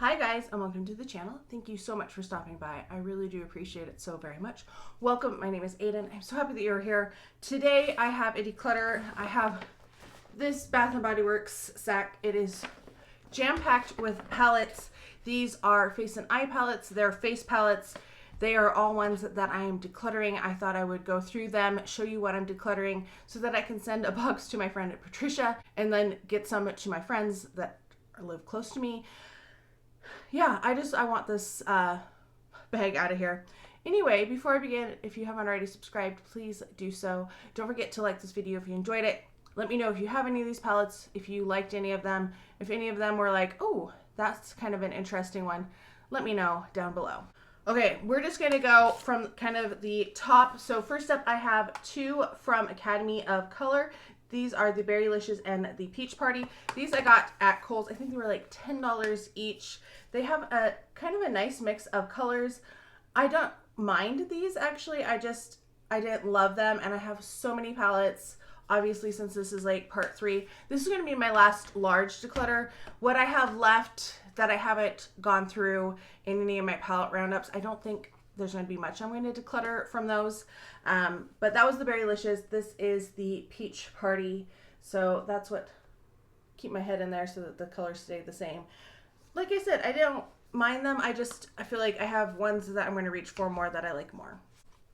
Hi guys, and welcome to the channel. Thank you so much for stopping by. I really do appreciate it so very much. Welcome, my name is Aiden. I'm so happy that you're here. Today I have a declutter. I have this Bath & Body Works sack. It is jam-packed with palettes. These are face and eye palettes. They're face palettes. They are all ones that I am decluttering. I thought I would go through them, show you what I'm decluttering so that I can send a box to my friend Patricia and then get some to my friends that live close to me. Yeah, I want this bag out of here. Anyway, before I begin, if you haven't already subscribed, please do so. Don't forget to like this video if you enjoyed it. Let me know if you have any of these palettes, if you liked any of them. If any of them were like, oh, that's kind of an interesting one, let me know down below. Okay, we're just going to go from kind of the top. So first up, I have two from Academy of Color. These are the Berrylicious and the Peach Party. These I got at Kohl's. I think they were like $10 each. They have a kind of a nice mix of colors. I don't mind these actually. I didn't love them, and I have so many palettes. Obviously, since this is like part 3, this is going to be my last large declutter. What I have left that I haven't gone through in any of my palette roundups, I don't think there's going to be much I'm going to declutter from those. But that was the Berrylicious. This is the Peach Party. So that's what, keep my head in there so that the colors stay the same. Like I said, I don't mind them. I feel like I have ones that I'm going to reach for more that I like more.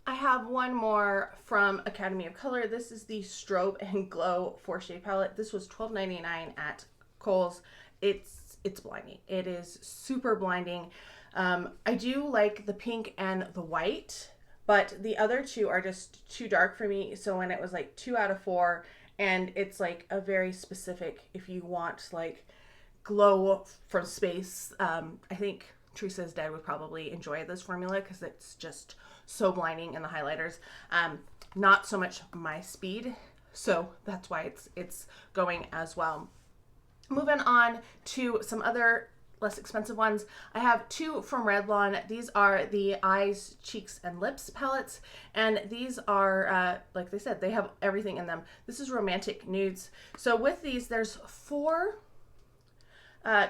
I have one more from Academy of Color. This is the Strobe and Glow 4-shade palette. This was $12.99 at Kohl's. It's blinding. It is super blinding. I do like the pink and the white, but the other two are just too dark for me. So when it was like 2 out of 4, and it's like a very specific, if you want like glow from space, I think Teresa is Dead would probably enjoy this formula because it's just so blinding in the highlighters. Not so much my speed, so that's why it's going as well. Moving on to some other less expensive ones. I have two from Revlon. These are the Eyes, Cheeks, and Lips palettes, and these are, like they said, they have everything in them. This is Romantic Nudes. So with these, there's 4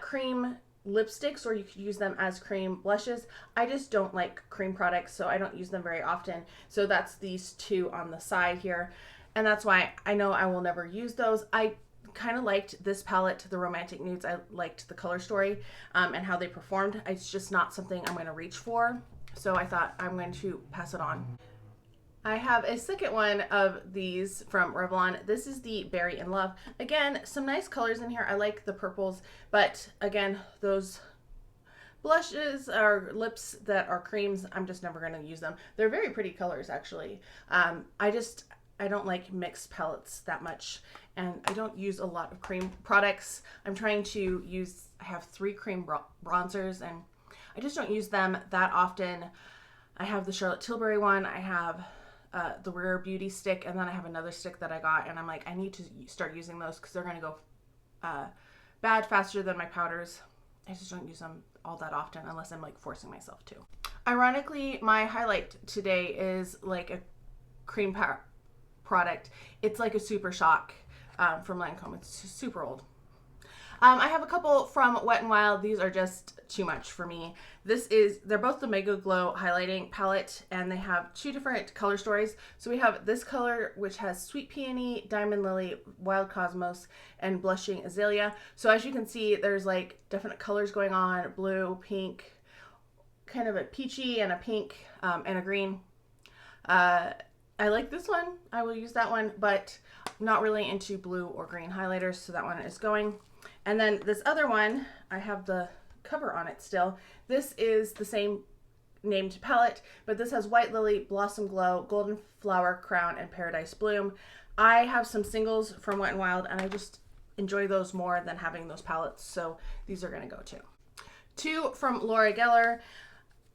cream lipsticks, or you could use them as cream blushes. I just don't like cream products, so I don't use them very often. So that's these 2 on the side here, and that's why I know I will never use those. I kind of liked this palette, the Romantic Nudes. I liked the color story and how they performed. It's just not something I'm going to reach for, so I thought I'm going to pass it on. I have a second one of these from Revlon. This is the Berry in Love. Again, some nice colors in here. I like the purples, but again, those blushes or lips that are creams, I'm just never going to use them. They're very pretty colors, actually. I don't like mixed palettes that much, and I don't use a lot of cream products. I'm trying to use, I have 3 cream bronzers, and I just don't use them that often. I have the Charlotte Tilbury one. I have the Rare Beauty stick, and then I have another stick that I got, and I'm like, I need to start using those because they're going to go bad faster than my powders. I just don't use them all that often unless I'm like forcing myself to. Ironically, my highlight today is like a cream product. It's like a Super Shock from Lancome. It's super old. I have a couple from Wet n Wild. These are just too much for me. They're both the Mega Glow highlighting palette, and they have 2 different color stories. So we have this color, which has Sweet Peony, Diamond Lily, Wild Cosmos, and Blushing Azalea. So as you can see, there's like definite colors going on: blue, pink, kind of a peachy, and a pink, and a green. I like this one. I will use that one, but I'm not really into blue or green highlighters, so that one is going. And then this other one, I have the cover on it still. This is the same named palette, but this has White Lily, Blossom Glow, Golden Flower Crown, and Paradise Bloom. I have some singles from Wet n Wild, and I just enjoy those more than having those palettes, so these are going to go too. 2 from Laura Geller.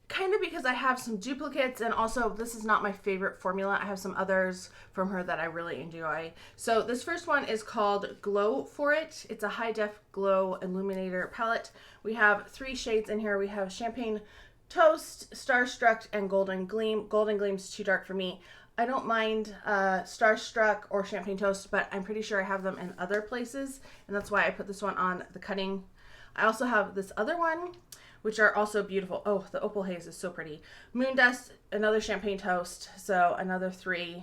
Kind of because I have some duplicates, and also this is not my favorite formula. I have some others from her that I really enjoy. So this first one is called Glow For It. It's a high def glow illuminator palette. We have 3 shades in here. We have Champagne Toast, Starstruck, and Golden Gleam. Golden Gleam's too dark for me. I don't mind Starstruck or Champagne Toast, but I'm pretty sure I have them in other places, and that's why I put this one on the cutting. I also have this other one. which are also beautiful. Oh, the Opal Haze is so pretty. Moon Dust, another Champagne Toast, so another 3.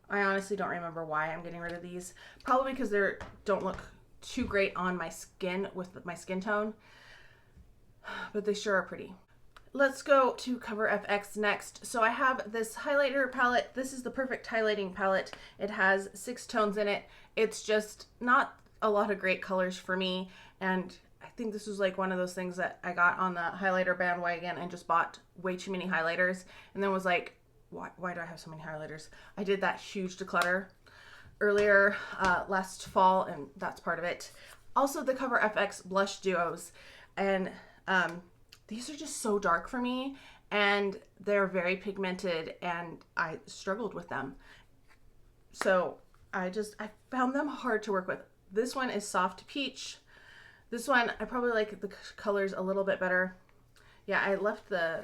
I honestly don't remember why I'm getting rid of these. Probably because they don't look too great on my skin with my skin tone, but they sure are pretty. Let's go to Cover FX next. So I have this highlighter palette. This is the perfect highlighting palette. It has 6 tones in it. It's just not a lot of great colors for me, and I think this was like one of those things that I got on the highlighter bandwagon and just bought way too many highlighters, and then was like, why do I have so many highlighters? I did that huge declutter earlier last fall, and that's part of it. Also, the Cover FX blush duos, and these are just so dark for me, and they're very pigmented, and I struggled with them. So I found them hard to work with. This one is Soft Peach. This one, I probably like the colors a little bit better. Yeah, I left the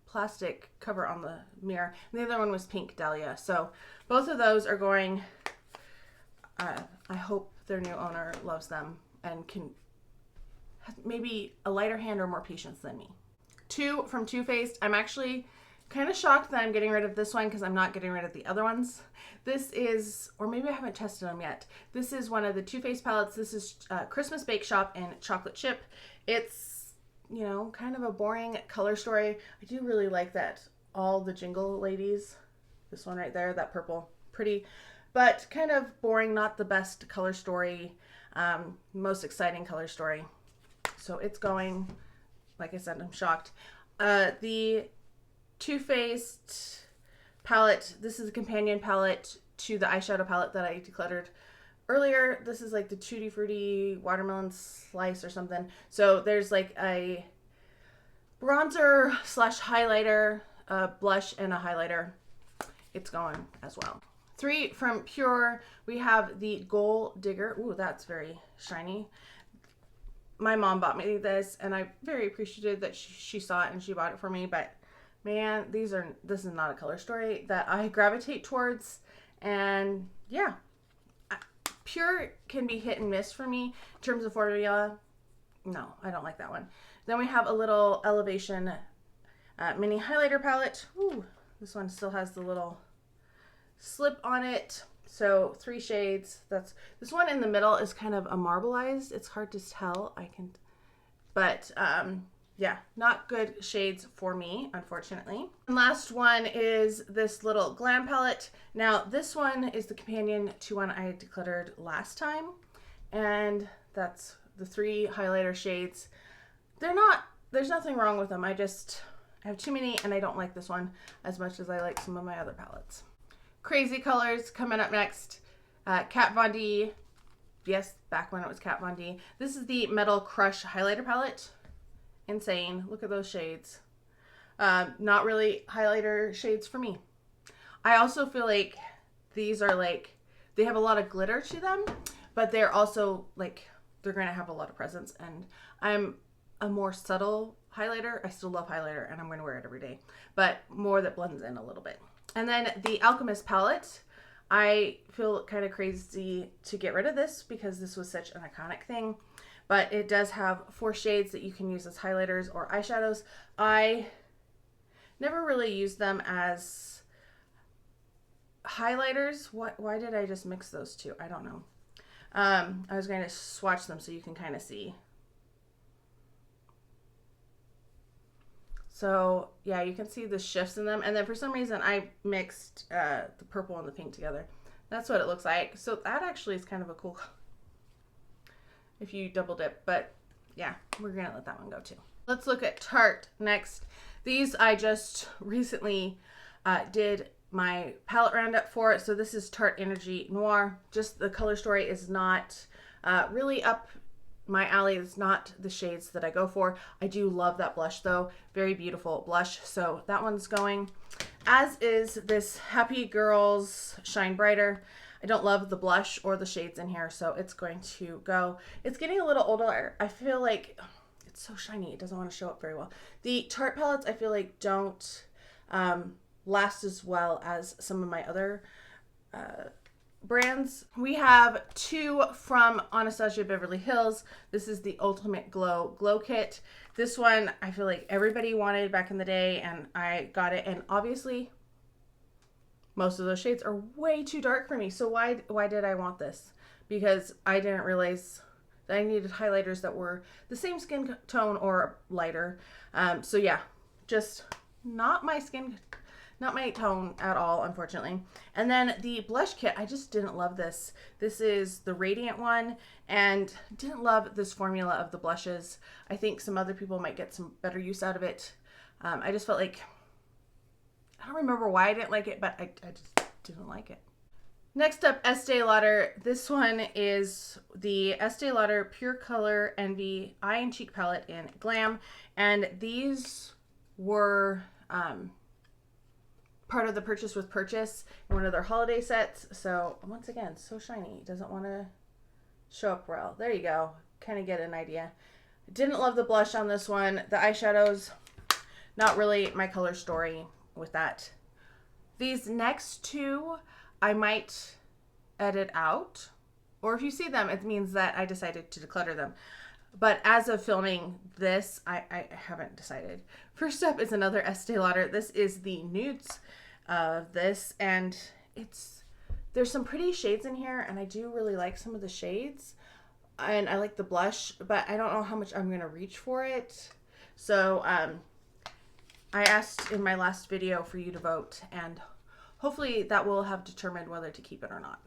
plastic cover on the mirror. And the other one was Pink Dahlia. So both of those are going, I hope their new owner loves them and can have maybe a lighter hand or more patience than me. 2 from Too Faced. I'm actually kind of shocked that I'm getting rid of this one because I'm not getting rid of the other ones. This is, or maybe I haven't tested them yet. This is one of the Too Faced palettes. This is Christmas Bake Shop in Chocolate Chip. It's, you know, kind of a boring color story. I do really like that all the jingle ladies, this one right there, that purple, pretty, but kind of boring, not the best color story, most exciting color story. So it's going, like I said, I'm shocked. The Too Faced palette, this is a companion palette to the eyeshadow palette that I decluttered earlier. This is like the Tutti Frutti Watermelon Slice or something. So there's like a bronzer slash highlighter, a blush, and a highlighter. It's going as well. 3 from Pure, we have the Gold Digger. Ooh, that's very shiny. My mom bought me this, and I'm very appreciative that she saw it and she bought it for me, but man, this is not a color story that I gravitate towards. And yeah, Pure can be hit and miss for me in terms of formula. No, I don't like that one. Then we have a little Elevation mini highlighter palette. Ooh, this one still has the little slip on it. So 3 shades. This one in the middle is kind of a marbleized. It's hard to tell. But yeah, not good shades for me, unfortunately. And last one is this little Glam palette. Now, this one is the companion to one I decluttered last time, and that's the 3 highlighter shades. There's nothing wrong with them. I have too many, and I don't like this one as much as I like some of my other palettes. Crazy Colors coming up next. Kat Von D. Yes, back when it was Kat Von D. This is the Metal Crush highlighter palette. Insane. Look at those shades. Not really highlighter shades for me. I also feel like these are like, they have a lot of glitter to them, but they're also like, they're going to have a lot of presence, and I'm a more subtle highlighter. I still love highlighter, and I'm going to wear it every day, but more that blends in a little bit. And then the Alchemist palette. I feel kind of crazy to get rid of this because this was such an iconic thing, but it does have 4 shades that you can use as highlighters or eyeshadows. I never really used them as highlighters. Why did I just mix those 2? I don't know. I was going to swatch them so you can kind of see. So yeah, you can see the shifts in them. And then for some reason I mixed the purple and the pink together. That's what it looks like. So that actually is kind of a cool if you double dip, but yeah, we're gonna let that one go too. Let's look at Tarte next. These I just recently did my palette roundup for. So this is Tarte Energy Noir. Just the color story is not really up my alley. Is not the shades that I go for. I do love that blush though. Very beautiful blush. So that one's going. As is this Happy Girls Shine Brighter. I don't love the blush or the shades in here, so it's going to go. It's getting a little older. I feel like it's so shiny. It doesn't want to show up very well. The Tarte palettes I feel like don't last as well as some of my other brands. We have two from Anastasia Beverly Hills. This is the Ultimate Glow Kit. This one I feel like everybody wanted back in the day, and I got it, and obviously most of those shades are way too dark for me. So why did I want this? Because I didn't realize that I needed highlighters that were the same skin tone or lighter. So yeah, just not my tone at all, unfortunately. And then the blush kit, I just didn't love this. This is the Radiant one, and didn't love this formula of the blushes. I think some other people might get some better use out of it. I just felt like, I don't remember why I didn't like it, but I just didn't like it. Next up, Estee Lauder. This one is the Estee Lauder Pure Color Envy Eye and Cheek Palette in Glam. And these were part of the purchase with purchase in one of their holiday sets. So once again, so shiny. It doesn't want to show up well. There you go. Kind of get an idea. Didn't love the blush on this one. The eyeshadows, not really my color story with that. These next two I might edit out, or if you see them, it means that I decided to declutter them. But as of filming this, I haven't decided. First up is another Estee Lauder. This is the nudes of this, and there's some pretty shades in here, and I do really like some of the shades, and I like the blush, but I don't know how much I'm gonna reach for it. So I asked in my last video for you to vote, and hopefully that will have determined whether to keep it or not.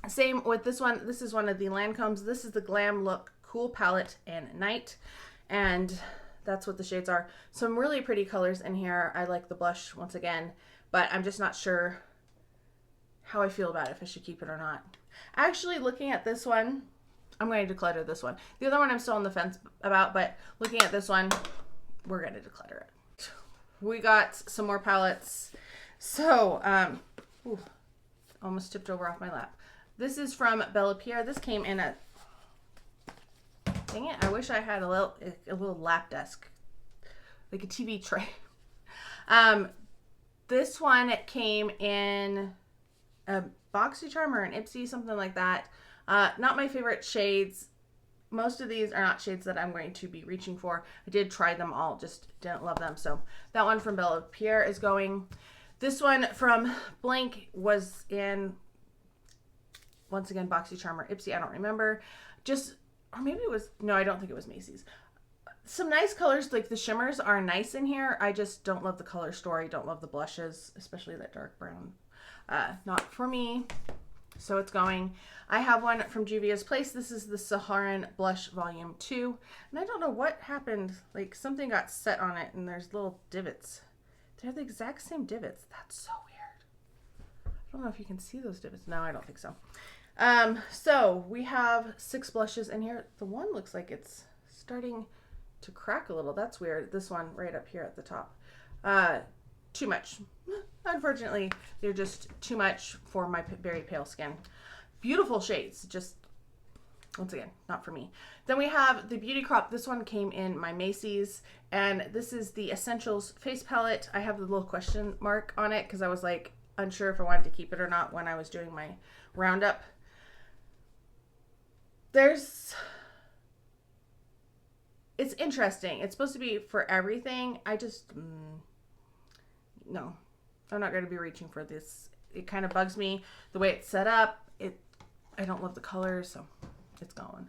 Same with this one. This is one of the Lancomes. This is the Glam Look Cool Palette and Night, and that's what the shades are. Some really pretty colors in here. I like the blush once again, but I'm just not sure how I feel about it, if I should keep it or not. Actually, looking at this one, I'm going to declutter this one. The other one I'm still on the fence about, but looking at this one, we're going to declutter it. We got some more palettes. So, almost tipped over off my lap. This is from Bellapierre. This came in a, dang it, I wish I had a little lap desk, like a TV tray. This one came in a BoxyCharm or an Ipsy, something like that. Not my favorite shades. Most of these are not shades that I'm going to be reaching for. I did try them all, just didn't love them. So that one from Bellapierre is going. This one from Blinc was in, once again, BoxyCharm or Ipsy, I don't remember. Or maybe it was, no, I don't think it was Macy's. Some nice colors, like the shimmers are nice in here. I just don't love the color story, don't love the blushes, especially that dark brown. Not for me. So it's going. I have one from Juvia's Place. This is the Saharan Blush Volume 2. And I don't know what happened. Like something got set on it and there's little divots. They're the exact same divots. That's so weird. I don't know if you can see those divots. No, I don't think so. So we have 6 blushes in here. The one looks like it's starting to crack a little. That's weird. This one right up here at the top. Too much. Unfortunately, they're just too much for my very pale skin. Beautiful shades, just once again, not for me. Then we have the Beauty Crop. This one came in my Macy's, and this is the Essentials Face Palette. I have the little question mark on it because I was like unsure if I wanted to keep it or not when I was doing my roundup. It's interesting. It's supposed to be for everything. I just, no, I'm not going to be reaching for this. It kind of bugs me the way it's set up. I don't love the colors, so it's going.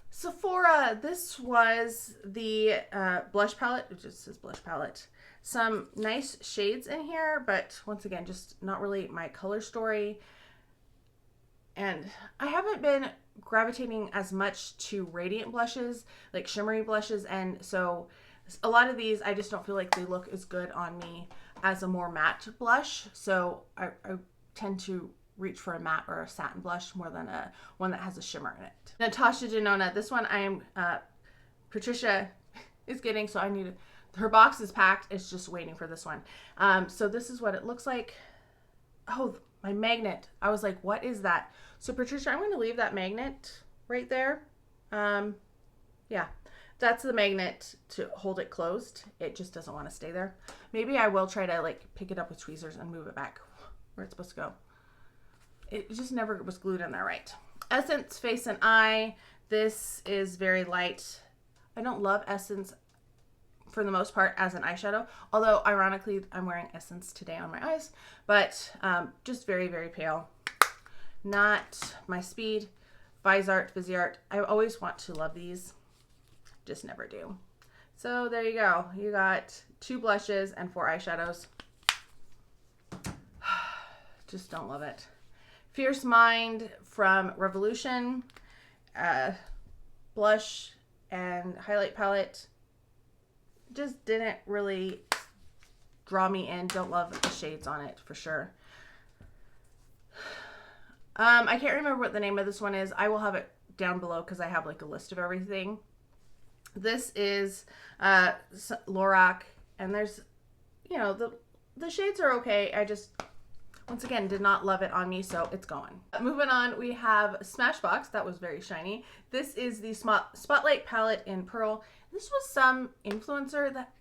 Sephora, this was the blush palette. It just says blush palette. Some nice shades in here, but once again, just not really my color story. And I haven't been gravitating as much to radiant blushes, like shimmery blushes, and so a lot of these I just don't feel like they look as good on me as a more matte blush. So I tend to reach for a matte or a satin blush more than a one that has a shimmer in it. Natasha Denona, this one Patricia is getting, so I need her box is packed. It's just waiting for this one. So this is what it looks like. Oh, my magnet. I was like, what is that? So Patricia, I'm going to leave that magnet right there. Yeah, that's the magnet to hold it closed. It just doesn't want to stay there. Maybe I will try to like pick it up with tweezers and move it back where it's supposed to go. it just never was glued in there right. Essence Face and Eye. This is very light. I don't love Essence for the most part as an eyeshadow, although ironically I'm wearing Essence today on my eyes, but just very, very pale. Not my speed. Viseart. I always want to love these, just never do. So there you go. You got 2 blushes and 4 eyeshadows. Just don't love it. Fierce Mind from Revolution. Blush and highlight palette. Just didn't really draw me in. Don't love the shades on it for sure. I can't remember what the name of this one is. I will have it down below because I have like a list of everything. This is Lorac, and there's, you know, the shades are okay. I just, once again, did not love it on me, so it's gone. Moving on, we have Smashbox. That was very shiny. This is the Spotlight palette in Pearl. This was some influencer that,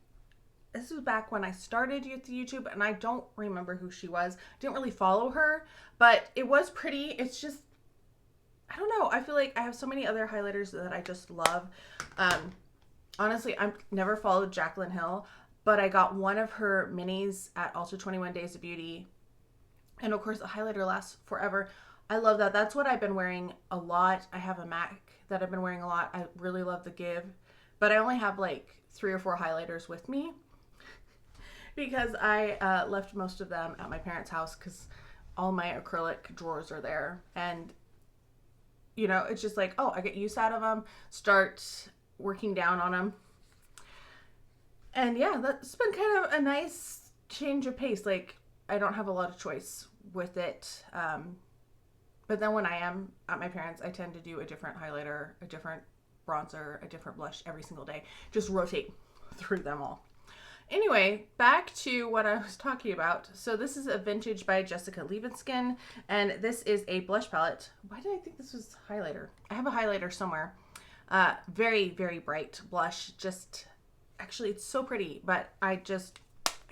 this was back when I started YouTube, and I don't remember who she was. Didn't really follow her, but it was pretty. It's just, I don't know. I feel like I have so many other highlighters that I just love. Honestly, I've never followed Jaclyn Hill, but I got one of her minis at Ulta 21 Days of Beauty. And of course, the highlighter lasts forever. I love that. That's what I've been wearing a lot. I have a MAC that I've been wearing a lot. I really love the Give, but I only have like 3 or 4 highlighters with me because I left most of them at my parents' house because all my acrylic drawers are there. And, you know, it's just like, oh, I get use out of them, start working down on them. And yeah, that's been kind of a nice change of pace. Like, I don't have a lot of choice with it. But then when I am at my parents', I tend to do a different highlighter, a different bronzer, a different blush every single day. Just rotate through them all. Anyway, back to what I was talking about. So this is a vintage by Jessica Liebenskin, and this is a blush palette. Why did I think this was highlighter? I have a highlighter somewhere. Very, very bright blush. Just, actually, it's so pretty, but I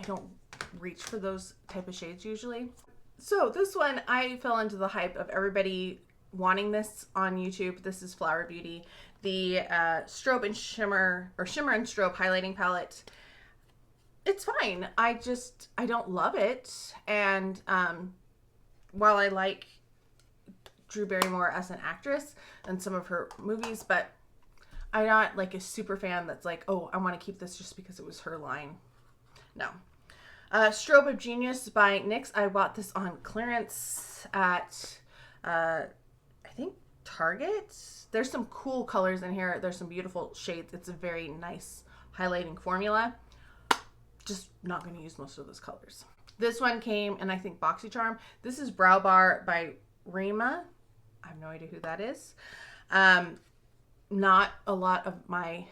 don't reach for those type of shades usually. So this one, I fell into the hype of everybody wanting this on YouTube. This is Flower Beauty, the Strobe and Shimmer, or Shimmer and Strobe highlighting palette. It's fine. I don't love it. And while I like Drew Barrymore as an actress and some of her movies, but I'm not like a super fan that's like, oh, I want to keep this just because it was her line. No. Strobe of Genius by NYX. I bought this on clearance at, I think, Target. There's some cool colors in here. There's some beautiful shades. It's a very nice highlighting formula. Just not going to use most of those colors. This one came in, I think, BoxyCharm. This is Brow Bar by Rima. I have no idea who that is. Not a lot of my,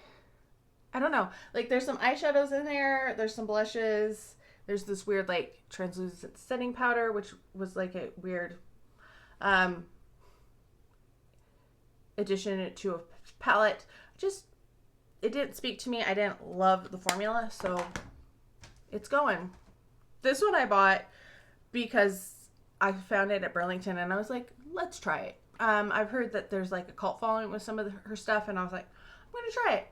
I don't know. Like, there's some eyeshadows in there. There's some blushes. There's this weird, like, translucent setting powder, which was, like, a weird addition to a palette. Just, it didn't speak to me. I didn't love the formula, so it's going. This one I bought because I found it at Burlington, and I was like, let's try it. I've heard that there's, like, a cult following with some of her stuff, and I was like, I'm going to try it.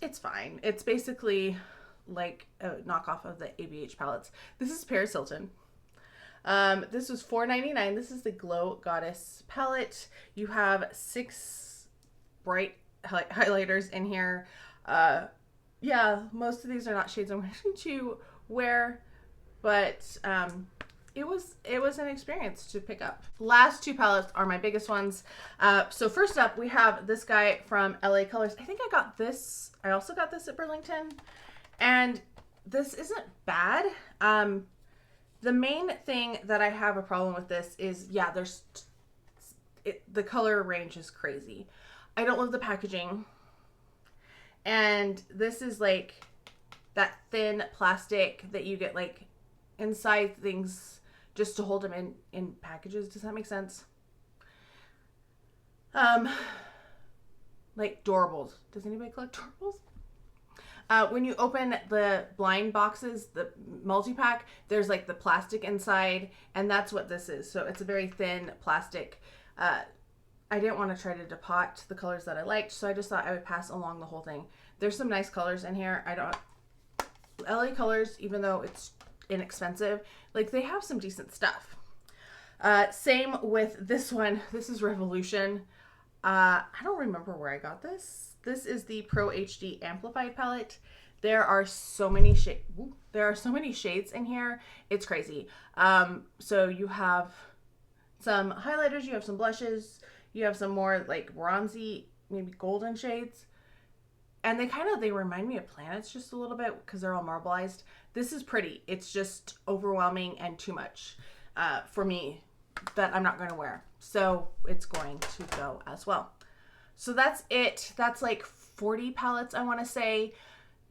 It's fine. It's basically like a knockoff of the ABH palettes. This is Paris Hilton. This was $4.99. This is the Glow Goddess palette. You have 6 bright highlighters in here. Yeah, most of these are not shades I'm going to wear, but it was an experience to pick up. Last 2 palettes are my biggest ones. So first up, we have this guy from LA Colors. I think I got this. I also got this at Burlington. And this isn't bad. The main thing that I have a problem with this is, yeah, the color range is crazy. I don't love the packaging. And this is like that thin plastic that you get like inside things just to hold them in packages. Does that make sense? Like Doorables. Does anybody collect Doorables? When you open the blind boxes, the multi-pack, there's like the plastic inside, and that's what this is. So it's a very thin plastic. I didn't want to try to depot the colors that I liked, so I just thought I would pass along the whole thing. There's some nice colors in here. LA Colors, even though it's inexpensive, like they have some decent stuff. Same with this one. This is Revolution. I don't remember where I got this. This is the Pro HD Amplified palette. There are so many shades in here. It's crazy. So you have some highlighters, you have some blushes, you have some more like bronzy, maybe golden shades. And they remind me of planets just a little bit because they're all marbleized. This is pretty. It's just overwhelming and too much for me that I'm not going to wear. So it's going to go as well. So that's it. That's like 40 palettes, I want to say.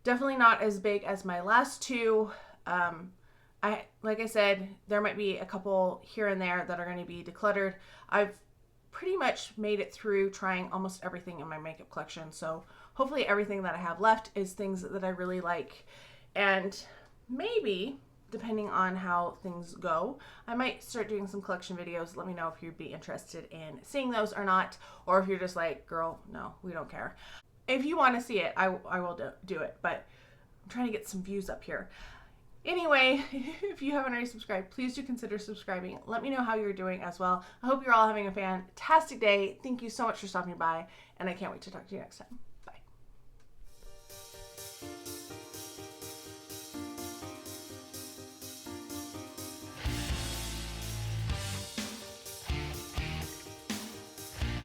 Definitely not as big as my last two. Like I said, there might be a couple here and there that are going to be decluttered. I've pretty much made it through trying almost everything in my makeup collection. So hopefully everything that I have left is things that I really like. And maybe, depending on how things go, I might start doing some collection videos. Let me know if you'd be interested in seeing those or not, or if you're just like, girl, no, we don't care. If you want to see it, I will do it, but I'm trying to get some views up here. Anyway, if you haven't already subscribed, please do consider subscribing. Let me know how you're doing as well. I hope you're all having a fantastic day. Thank you so much for stopping by, and I can't wait to talk to you next time.